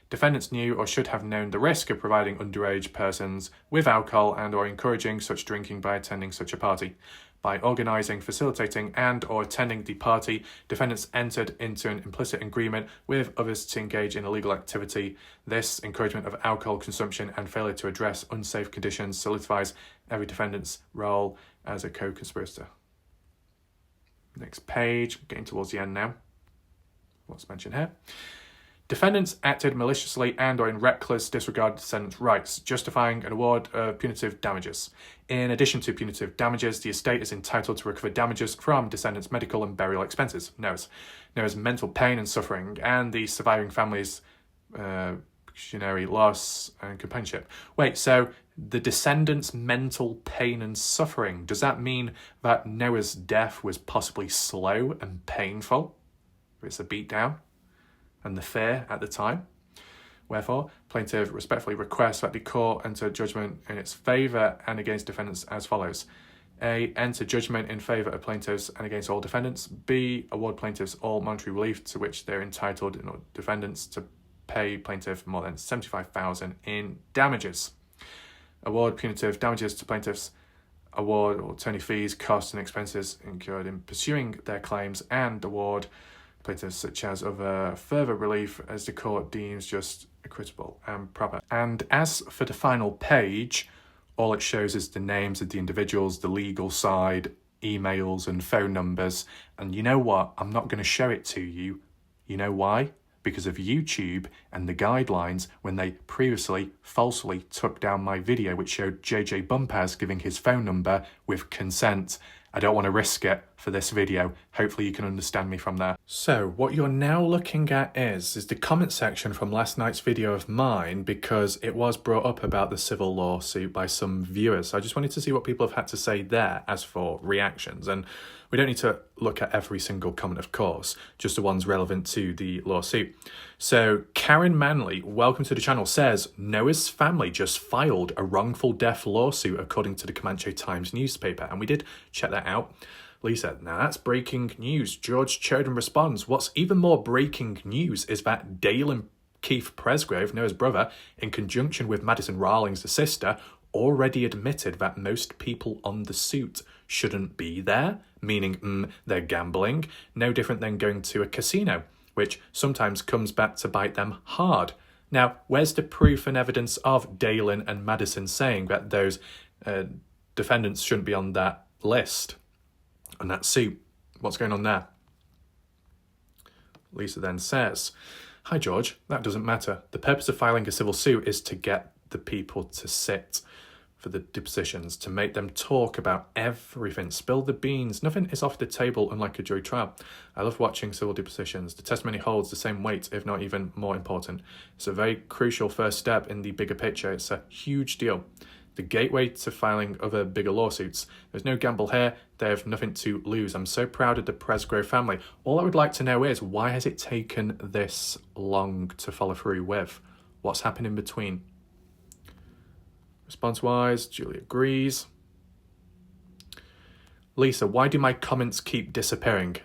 Defendants knew or should have known the risk of providing underage persons with alcohol and or encouraging such drinking by attending such a party. By organising, facilitating and or attending the party, defendants entered into an implicit agreement with others to engage in illegal activity. This encouragement of alcohol consumption and failure to address unsafe conditions solidifies every defendant's role as a co-conspirator. Next page, getting towards the end now. What's mentioned here? Defendants acted maliciously and or in reckless disregard of descendants' rights, justifying an award of punitive damages. In addition to punitive damages, the estate is entitled to recover damages from descendants' medical and burial expenses, Noah's mental pain and suffering, and the surviving family's pecuniary loss and companionship. Wait, so the descendants' mental pain and suffering, does that mean that Noah's death was possibly slow and painful? It's a beatdown? And the fear at the time. Wherefore, plaintiff respectfully requests that the court enter judgment in its favour and against defendants as follows. A. Enter judgment in favour of plaintiffs and against all defendants. B. Award plaintiffs all monetary relief to which they are entitled in order defendants to pay plaintiff more than $75,000 in damages. Award punitive damages to plaintiffs. Award or attorney fees, costs and expenses incurred in pursuing their claims, and award plaintiffs such as other further relief as the court deems just, equitable and proper. And as for the final page, all it shows is the names of the individuals, the legal side, emails and phone numbers. And you know what? I'm not going to show it to you. You know why? Because of YouTube and the guidelines when they previously falsely took down my video which showed JJ Bumpaz giving his phone number with consent. I don't want to risk it for this video. Hopefully you can understand me from there. So what you're now looking at is the comment section from last night's video of mine, because it was brought up about the civil lawsuit by some viewers. So I just wanted to see what people have had to say there as for reactions. And we don't need to look at every single comment, of course, just the ones relevant to the lawsuit. So Karen Manley, welcome to the channel, says Noah's family just filed a wrongful death lawsuit according to the Comanche Times newspaper. And we did check that out. Lisa, now that's breaking news. George Choden responds, what's even more breaking news is that Dale and Keith Presgrove, Noah's brother, in conjunction with Madison Rawlings, the sister, already admitted that most people on the suit shouldn't be there, meaning they're gambling, no different than going to a casino, which sometimes comes back to bite them hard. Now, where's the proof and evidence of Dalen and Madison saying that those defendants shouldn't be on that list, on that suit? What's going on there? Lisa then says, hi George, that doesn't matter. The purpose of filing a civil suit is to get the people to sit for the depositions, to make them talk about everything, spill the beans. Nothing is off the table, unlike a jury trial. I love watching civil depositions. The testimony holds the same weight, if not even more important. It's a very crucial first step in the bigger picture. It's a huge deal. The gateway to filing other bigger lawsuits. There's no gamble here. They have nothing to lose. I'm so proud of the Presgrove family. All I would like to know is, why has it taken this long to follow through with? What's happened in between? Response-wise, Julie agrees. Lisa, why do my comments keep disappearing?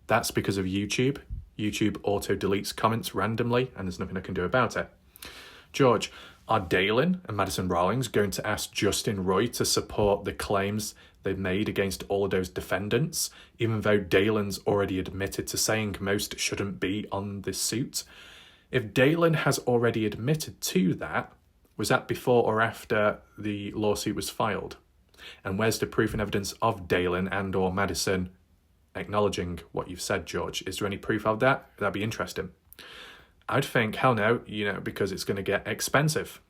That's because of YouTube. YouTube auto-deletes comments randomly, and there's nothing I can do about it. George, are Dalen and Madison Rawlings going to ask Justin Roy to support the claims they've made against all of those defendants, even though Dalen's already admitted to saying most shouldn't be on this suit? If Dalen has already admitted to that, was that before or after the lawsuit was filed? And where's the proof and evidence of Dalen and or Madison acknowledging what you've said, George? Is there any proof of that? That'd be interesting. I'd think, hell no, because it's going to get expensive.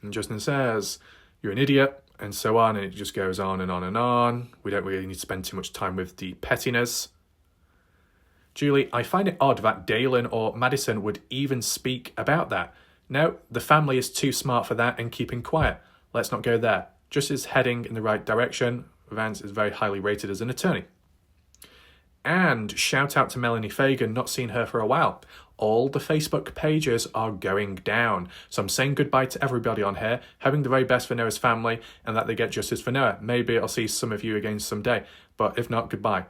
And Justin says, you're an idiot, and so on, and it just goes on and on and on. We don't really need to spend too much time with the pettiness. Julie, I find it odd that Dalen or Madison would even speak about that. No, the family is too smart for that and keeping quiet. Let's not go there. Just is heading in the right direction. Vance is very highly rated as an attorney. And shout out to Melanie Fagan, not seen her for a while. All the Facebook pages are going down. So I'm saying goodbye to everybody on here, hoping the very best for Noah's family and that they get justice for Noah. Maybe I'll see some of you again someday, but if not, goodbye.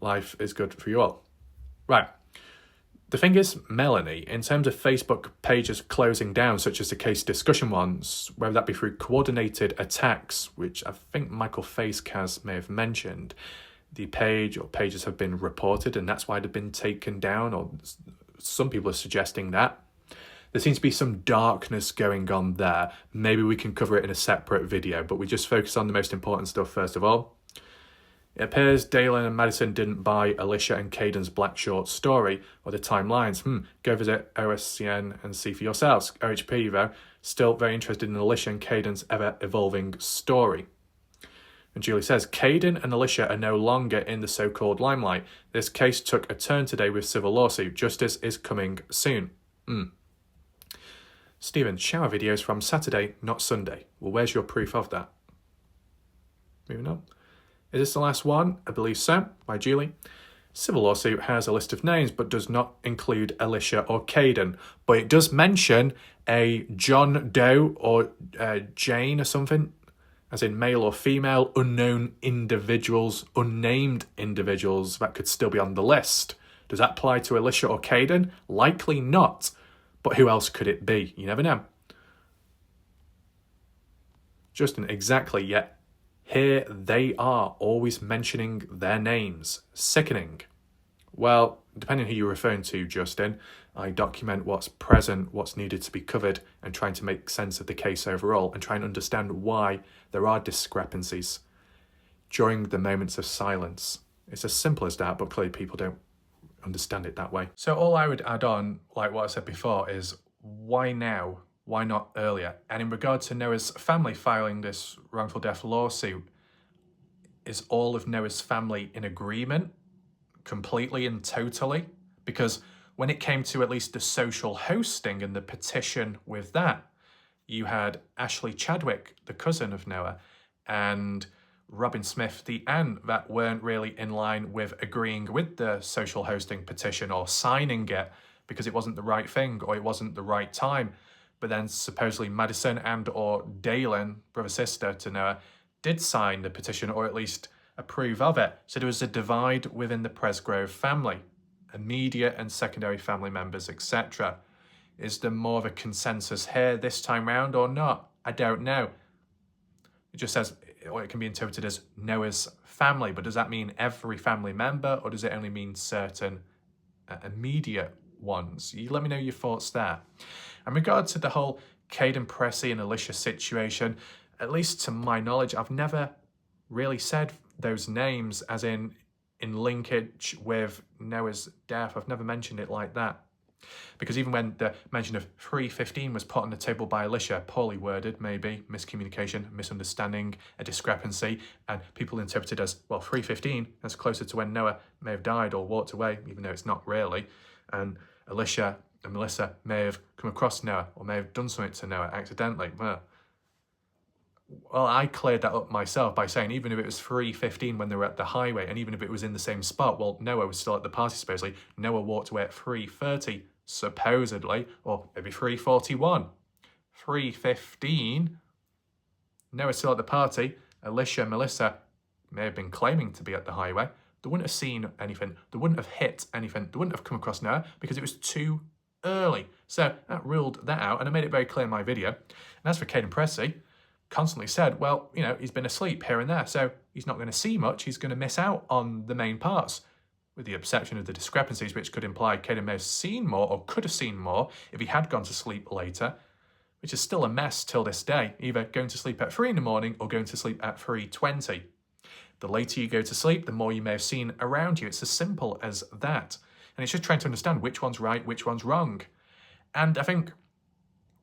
Life is good for you all. Right. The thing is, Melanie, in terms of Facebook pages closing down, such as the case discussion ones, whether that be through coordinated attacks, which I think Michael Facecast may have mentioned, the page or pages have been reported and that's why they've been taken down, or some people are suggesting that. There seems to be some darkness going on there. Maybe we can cover it in a separate video, but we just focus on the most important stuff first of all. It appears Dalen and Madison didn't buy Alicia and Caden's Black Short story or the timelines. Go visit OSCN and see for yourselves. OHP, though, still very interested in Alicia and Caden's ever-evolving story. And Julie says, Caden and Alicia are no longer in the so-called limelight. This case took a turn today with civil lawsuit. Justice is coming soon. Stephen, shower videos from Saturday, not Sunday. Well, where's your proof of that? Moving on. Is this the last one? I believe so, by Julie. Civil lawsuit has a list of names, but does not include Alicia or Caden. But it does mention a John Doe or Jane or something, as in male or female, unknown individuals, unnamed individuals that could still be on the list. Does that apply to Alicia or Caden? Likely not. But who else could it be? You never know. Justin, exactly, yet. Here they are, always mentioning their names. Sickening. Well, depending who you're referring to, Justin, I document what's present, what's needed to be covered, and trying to make sense of the case overall, and try and understand why there are discrepancies during the moments of silence. It's as simple as that, but clearly people don't understand it that way. So all I would add on, like what I said before, is why now? Why not earlier? And in regard to Noah's family filing this wrongful death lawsuit, is all of Noah's family in agreement completely and totally? Because when it came to at least the social hosting and the petition with that, you had Ashley Chadwick, the cousin of Noah, and Robin Smith, the aunt, that weren't really in line with agreeing with the social hosting petition or signing it because it wasn't the right thing or it wasn't the right time. But then supposedly Madison and or Dalen, brother-sister to Noah, did sign the petition or at least approve of it. So there was a divide within the Presgrove family, immediate and secondary family members, etc. Is there more of a consensus here this time round or not? I don't know. It just says, or it can be interpreted as Noah's family, but does that mean every family member or does it only mean certain immediate ones? You let me know your thoughts there. In regard to the whole Caden Pressey and Alicia situation, at least to my knowledge, I've never really said those names as in linkage with Noah's death. I've never mentioned it like that. Because even when the mention of 3:15 was put on the table by Alicia, poorly worded, maybe, miscommunication, misunderstanding, a discrepancy, and people interpreted as, well, 3:15, that's closer to when Noah may have died or walked away, even though it's not really. And Alicia and Melissa may have come across Noah or may have done something to Noah accidentally. Well, I cleared that up myself by saying even if it was 3:15 when they were at the highway, and even if it was in the same spot, well, Noah was still at the party supposedly. Noah walked away at 3:30, supposedly, or maybe 3:41. 3:15, Noah's still at the party. Alicia and Melissa may have been claiming to be at the highway. They wouldn't have seen anything. They wouldn't have hit anything. They wouldn't have come across Noah because it was too early. So that ruled that out, and I made it very clear in my video. And as for Caden Pressey, constantly said, well, you know, he's been asleep here and there, so he's not going to see much. He's going to miss out on the main parts, with the exception of the discrepancies, which could imply Caden may have seen more or could have seen more if he had gone to sleep later, which is still a mess till this day, either going to sleep at 3 in the morning or going to sleep at 3:20. The later you go to sleep, the more you may have seen around you. It's as simple as that. And it's just trying to understand which one's right, which one's wrong. And I think,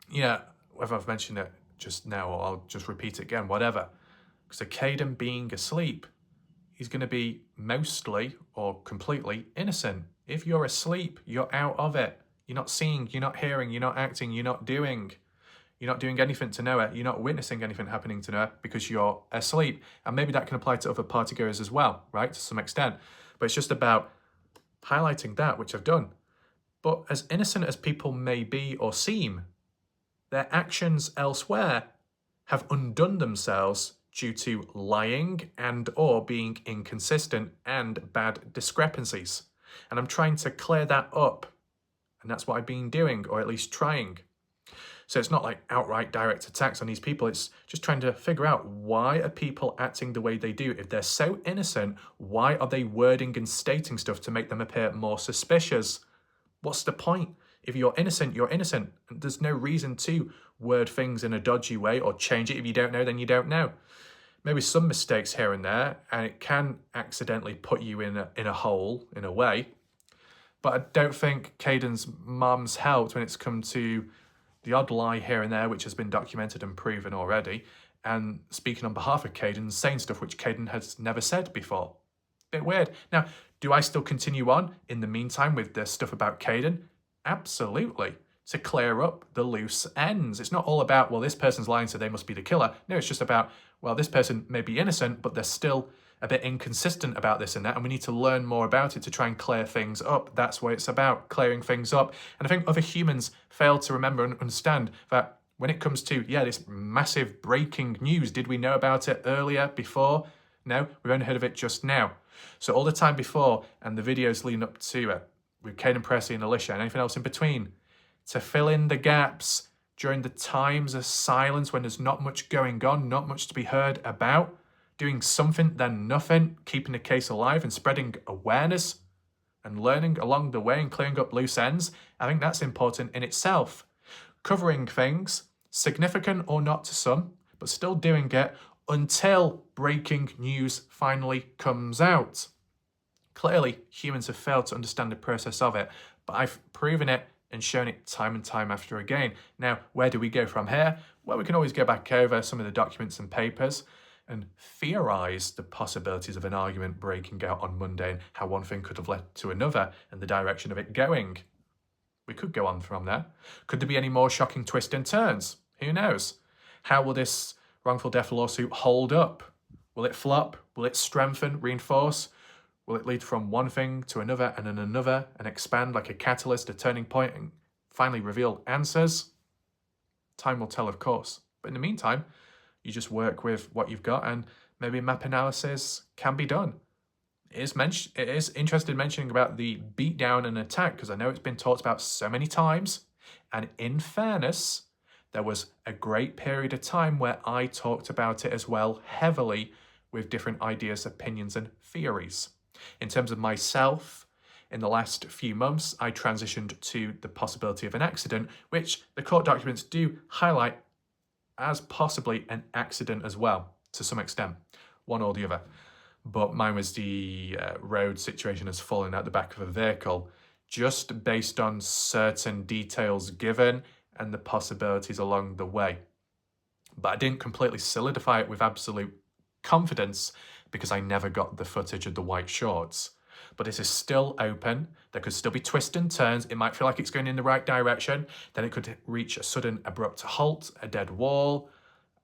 yeah, whether I've mentioned it just now or I'll just repeat it again, whatever. Because Caden being asleep, he's going to be mostly or completely innocent. If you're asleep, you're out of it. You're not seeing, you're not hearing, you're not acting, you're not doing anything to Noah. You're not witnessing anything happening to Noah because you're asleep. And maybe that can apply to other partygoers as well, right, to some extent. But it's just about highlighting that, which I've done. But as innocent as people may be or seem, their actions elsewhere have undone themselves due to lying and or being inconsistent and bad discrepancies. And I'm trying to clear that up. And that's what I've been doing, or at least trying. So it's not like outright direct attacks on these people. It's just trying to figure out, why are people acting the way they do? If they're so innocent, why are they wording and stating stuff to make them appear more suspicious? What's the point? If you're innocent, you're innocent. There's no reason to word things in a dodgy way or change it. If you don't know, then you don't know. Maybe some mistakes here and there, and it can accidentally put you in a hole, in a way. But I don't think Caden's mum's helped when it's come to the odd lie here and there, which has been documented and proven already, and speaking on behalf of Caden, saying stuff which Caden has never said before. Bit weird. Now, do I still continue on in the meantime with the stuff about Caden? Absolutely. To clear up the loose ends. It's not all about, well, this person's lying, so they must be the killer. No, it's just about, well, this person may be innocent, but they're still a bit inconsistent about this and that, and we need to learn more about it to try and clear things up. That's what it's about, clearing things up. And I think other humans fail to remember and understand that when it comes to, this massive breaking news, did we know about it earlier, before? No, we've only heard of it just now. So all the time before, and the videos leading up to it, with Caden Pressey and Alicia, and anything else in between, to fill in the gaps during the times of silence when there's not much going on, not much to be heard about, doing something then nothing, keeping the case alive and spreading awareness and learning along the way and clearing up loose ends. I think that's important in itself. Covering things, significant or not to some, but still doing it until breaking news finally comes out. Clearly, humans have failed to understand the process of it, but I've proven it and shown it time and time after again. Now, where do we go from here? Well, we can always go back over some of the documents and papers. and theorise the possibilities of an argument breaking out on Monday and how one thing could have led to another and the direction of it going. We could go on from there. Could there be any more shocking twists and turns? Who knows? How will this wrongful death lawsuit hold up? Will it flop? Will it strengthen, reinforce? Will it lead from one thing to another and then another and expand like a catalyst, a turning point, and finally reveal answers? Time will tell, of course. But in the meantime, you just work with what you've got and maybe map analysis can be done. It is interesting mentioning about the beatdown and attack because I know it's been talked about so many times. And in fairness, there was a great period of time where I talked about it as well heavily with different ideas, opinions, and theories. In terms of myself, in the last few months, I transitioned to the possibility of an accident, which the court documents do highlight as possibly an accident as well, to some extent, one or the other. But mine was the road situation has fallen out the back of a vehicle, just based on certain details given and the possibilities along the way. But I didn't completely solidify it with absolute confidence because I never got the footage of the white shorts. But this is still open. There could still be twists and turns. It might feel like it's going in the right direction. Then it could reach a sudden abrupt halt, a dead wall,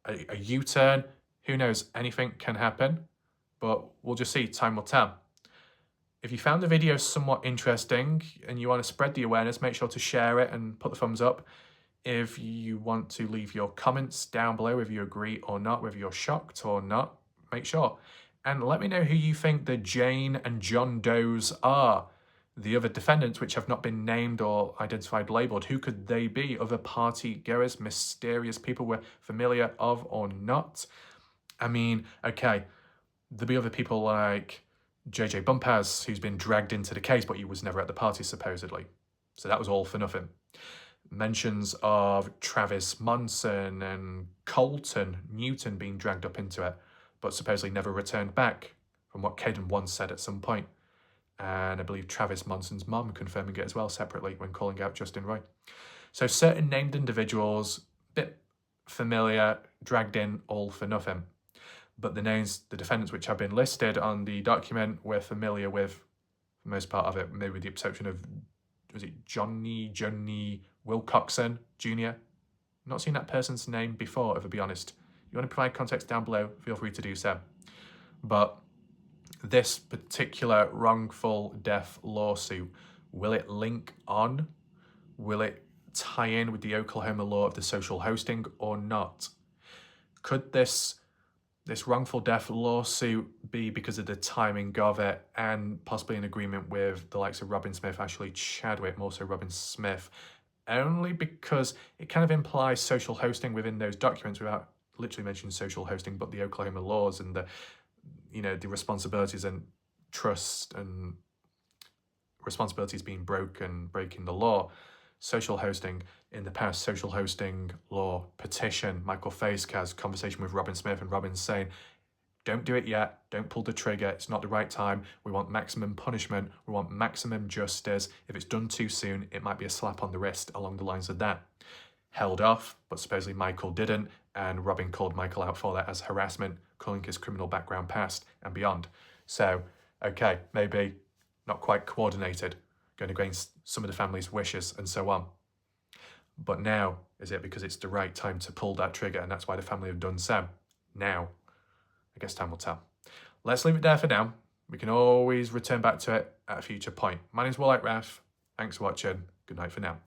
a U-turn. Who knows? Anything can happen. But we'll just see. Time will tell. If you found the video somewhat interesting and you want to spread the awareness, make sure to share it and put the thumbs up. If you want to leave your comments down below, if you agree or not, whether you're shocked or not, make sure. And let me know who you think the Jane and John Does are. The other defendants, which have not been named or identified, labelled, who could they be? Other party-goers, mysterious people we're familiar of or not? I mean, okay, there'll be other people like JJ Bumpaz, who's been dragged into the case, but he was never at the party, supposedly. So that was all for nothing. Mentions of Travis Monson and Colton Newton being dragged up into it, but supposedly never returned back, from what Caden once said at some point. And I believe Travis Monson's mum confirming it as well separately when calling out Justin Roy. So certain named individuals, bit familiar, dragged in all for nothing. But the names, the defendants which have been listed on the document, we're familiar with for the most part of it, maybe with the exception of, was it Johnny Wilcoxon Jr.? Not seen that person's name before, if I'll be honest. You want to provide context down below, feel free to do so. But this particular wrongful death lawsuit, will it link on? Will it tie in with the Oklahoma law of the social hosting or not? Could this wrongful death lawsuit be because of the timing of it and possibly in agreement with the likes of Robin Smith, Ashley Chadwick, more so Robin Smith, only because it kind of implies social hosting within those documents without literally mentioning social hosting, but the Oklahoma laws and the responsibilities and trust and responsibilities being broken, breaking the law. Social hosting in the past, social hosting law petition, Michael Faiscaz, conversation with Robin Smith, and Robin's saying, don't do it yet, don't pull the trigger, it's not the right time, we want maximum punishment, we want maximum justice. If it's done too soon, it might be a slap on the wrist along the lines of that. Held off, but supposedly Michael didn't, and Robin called Michael out for that as harassment, calling his criminal background past and beyond. So, okay, maybe not quite coordinated, going against some of the family's wishes and so on. But now, is it because it's the right time to pull that trigger and that's why the family have done so? Now, I guess time will tell. Let's leave it there for now. We can always return back to it at a future point. My name's Wallite Raf. Thanks for watching. Good night for now.